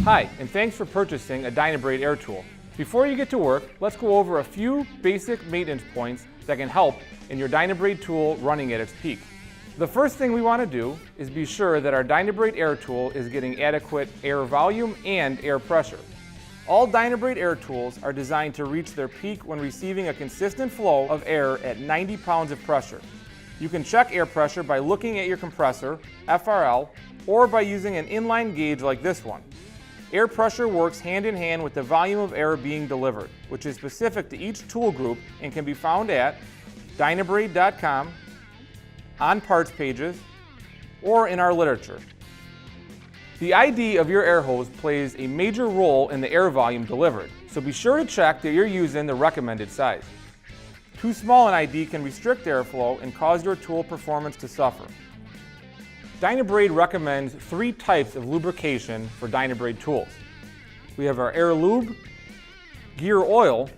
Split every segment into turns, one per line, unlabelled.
Hi, and thanks for purchasing a Dynabrade air tool. Before you get to work, let's go over a few basic maintenance points that can help in your Dynabrade tool running at its peak. The first thing we want to do is be sure that our Dynabrade air tool is getting adequate air volume and air pressure. All Dynabrade air tools are designed to reach their peak when receiving a consistent flow of air at 90 pounds of pressure. You can check air pressure by looking at your compressor, FRL, or by using an inline gauge like this one. Air pressure works hand in hand with the volume of air being delivered, which is specific to each tool group and can be found at dynabrade.com, on parts pages, or in our literature. The ID of your air hose plays a major role in the air volume delivered, so be sure to check that you're using the recommended size. Too small an ID can restrict airflow and cause your tool performance to suffer. Dynabrade recommends 3 types of lubrication for Dynabrade tools. We have our air lube, gear oil,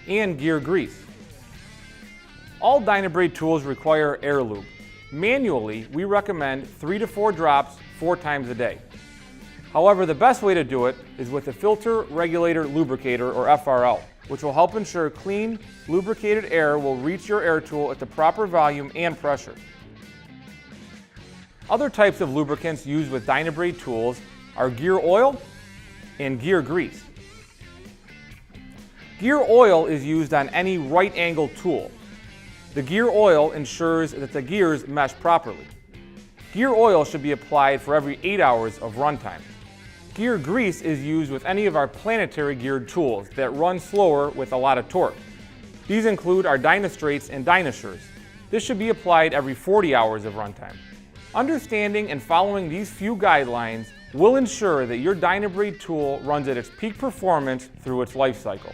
and gear grease. All Dynabrade tools require air lube. Manually, we recommend 3 to 4 drops 4 times a day. However, the best way to do it is with a filter regulator lubricator, or FRL, which will help ensure clean, lubricated air will reach your air tool at the proper volume and pressure. Other types of lubricants used with Dynabrade tools are gear oil and gear grease. Gear oil is used on any right-angle tool. The gear oil ensures that the gears mesh properly. Gear oil should be applied for every 8 hours of runtime. Gear grease is used with any of our planetary geared tools that run slower with a lot of torque. These include our Dynastraights and Dynasures. This should be applied every 40 hours of runtime. Understanding and following these few guidelines will ensure that your Dynabrade tool runs at its peak performance through its life cycle.